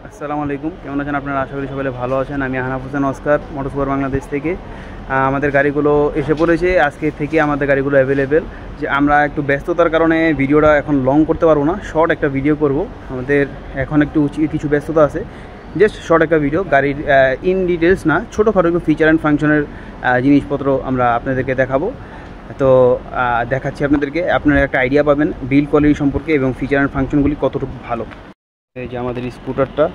আসসালামু আলাইকুম, কেমন আছেন আপনারা? আশা করি সকলে ভালো আছেন। আমি আহনাফ হোসেন অস্কার, মোটরসুপার বাংলাদেশ থেকে। আমাদের গাড়িগুলো এসে পড়েছে। আজকে থেকে আমাদের গাড়িগুলো অ্যাভেলেবেল। যে আমরা একটু ব্যস্ততার কারণে ভিডিওটা এখন লং করতে পারবো না, শর্ট একটা ভিডিও করব। আমাদের এখন একটু কিছু ব্যস্ততা আছে, জাস্ট শর্ট একটা ভিডিও। গাড়ির ইন ডিটেলস না, ছোটোখাটো একটু ফিচার অ্যান্ড ফাংশনের জিনিসপত্র আমরা আপনাদেরকে দেখাবো। তো দেখাচ্ছি আপনাদেরকে, আপনারা একটা আইডিয়া পাবেন বিল্ড কোয়ালিটি সম্পর্কে এবং ফিচার অ্যান্ড ফাংশনগুলি কতটুকু ভালো। এই যে আমাদের স্কুটারটা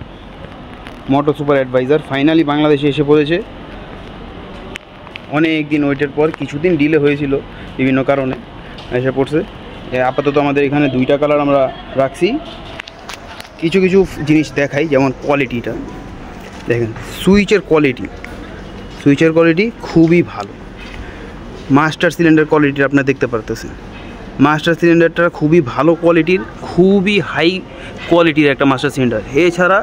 মোটর সুপার অ্যাডভাইজার ফাইনালি বাংলাদেশে এসে পড়েছে। অনেক দিন ওয়েটের পর, কিছুদিন ডিলে হয়েছিল বিভিন্ন কারণে, এসে পড়ছে। আপাতত আমাদের এখানে দুইটা কালার আমরা রাখছি। কিছু কিছু জিনিস দেখাই, যেমন কোয়ালিটিটা দেখেন। সুইচের কোয়ালিটি খুবই ভালো। মাস্টার সিলিন্ডার কোয়ালিটি আপনারা দেখতে পারতেছেন। মাস্টার সিলিন্ডারটা খুবই ভালো কোয়ালিটির, খুবই হাই কোয়ালিটির একটা মাস্টার সিলিন্ডার। এছাড়া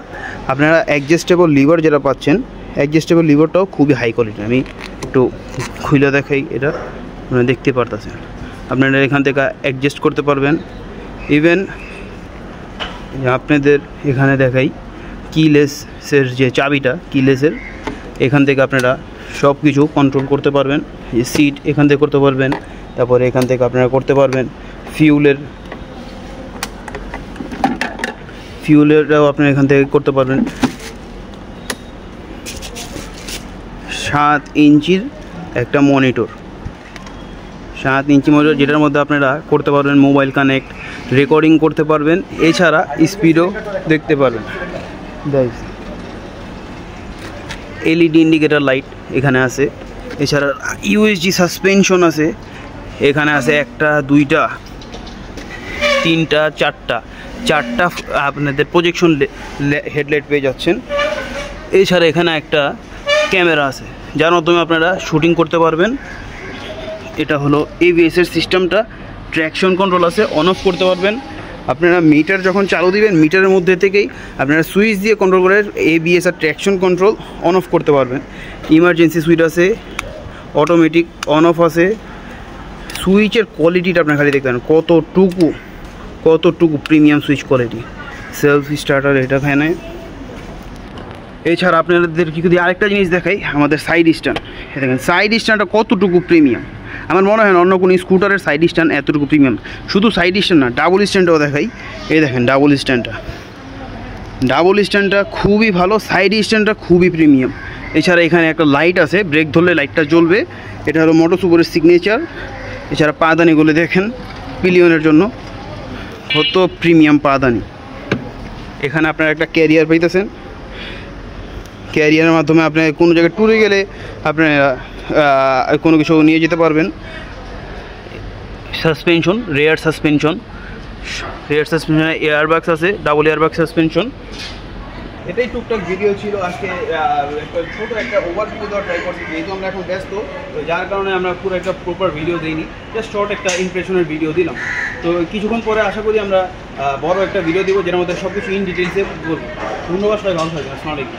আপনারা অ্যাডজাস্টেবল লিভার যেটা পাচ্ছেন, অ্যাডজাস্টেবল লিভারটাও খুবই হাই কোয়ালিটির। আমি একটু খুলে দেখাই, এটা আপনারা দেখতে পারতেছেন। আপনারা এখান থেকে অ্যাডজাস্ট করতে পারবেন। ইভেন আপনাদের এখানে দেখাই কিলেসের যে চাবিটা, কিলেসের এখান থেকে আপনারা সব কিছু কন্ট্রোল করতে পারবেন। সিট এখান থেকে করতে পারবেন, তারপরে এখান থেকে আপনারা করতে পারবেন ফিউলেরটাও আপনারা এখান থেকে করতে পারবেন। 7 ইঞ্চির একটা মনিটর, 7 ইঞ্চি মনিটর, যেটার মধ্যে আপনারা করতে পারবেন মোবাইল কানেক্ট, রেকর্ডিং করতে পারবেন। এছাড়া স্পিডও দেখতে পারবেন। এলইডি ইন্ডিকেটর লাইট এখানে আছে। এছাড়া ইউএসজি সাসপেনশন আছে, এখানে আছে 1টা 2টা 3টা 4টা আপনাদের প্রজেকশন হেডলাইট পেয়ে যাচ্ছেন। এছাড়া এখানে একটা ক্যামেরা আছে, যার মাধ্যমে আপনারা শুটিং করতে পারবেন। এটা হলো এবিএসের সিস্টেমটা, ট্র্যাকশন কন্ট্রোল আছে, অন অফ করতে পারবেন। আপনারা মিটার যখন চালু দিবেন, মিটারের মধ্যে থেকেই আপনারা সুইচ দিয়ে কন্ট্রোল করে এবিএস আর ট্র্যাকশন কন্ট্রোল অন অফ করতে পারবেন। ইমার্জেন্সি সুইচ আছে, অটোমেটিক অন অফ আছে। সুইচের কোয়ালিটিটা আপনার খালি দেখবেন কতটুকু premium switch quality. Self starter এটা এখানে। এছাড়া আপনাদেরকে যদি আরেকটা জিনিস দেখাই, আমাদের সাইড স্ট্যান্ড দেখেন। সাইড স্ট্যান্ডটা কতটুকু প্রিমিয়াম, আমার মনে হয় অন্য কোনো স্কুটারের সাইড স্ট্যান্ড এতটুকু প্রিমিয়াম। শুধু সাইড স্ট্যান্ড না, ডাবল স্ট্যান্ডটাও দেখাই। এই দেখেন ডাবল স্ট্যান্ডটা খুবই ভালো, সাইড স্ট্যান্ডটা খুবই প্রিমিয়াম। এছাড়া এখানে একটা লাইট আছে, ব্রেক ধরলে লাইটটা জ্বলবে। এটা হলো মোটর সুপারের সিগনেচার। এছাড়া পাদানিগুলো দেখেন, পিলিয়নের জন্য কত প্রিমিয়াম পাদানি। এখানে আপনারা একটা ক্যারিয়ার পাইতেছেন। ক্যারিয়ারের মাধ্যমে আপনি কোনো জায়গায় ট্যুরে গেলে আপনারা কোনো কিছু নিয়ে যেতে পারবেন। সাসপেনশন, রেয়ার সাসপেনশন এয়ারব্যাগস আছে, ডাবল এয়ারব্যাগ সাসপেনশন। এটাই টুকটাক ভিডিও ছিল আজকে। একটা ছোটো একটা ওভারভিউ দেওয়ার ট্রাই করছি, যেহেতু আমরা এখন ব্যস্ত, তো যার কারণে আমরা পুরো একটা প্রপার ভিডিও দিইনি, জাস্ট শর্ট একটা ইমপ্রেশনের ভিডিও দিলাম। তো কিছুক্ষণ পরে আশা করি আমরা বড় একটা ভিডিও দেবো, যেটার মধ্যে সব কিছু ইন ডিটেলসে বলবো। ধন্যবাদ, সবাই ভালো থাকবেন। আসসালামু আলাইকুম।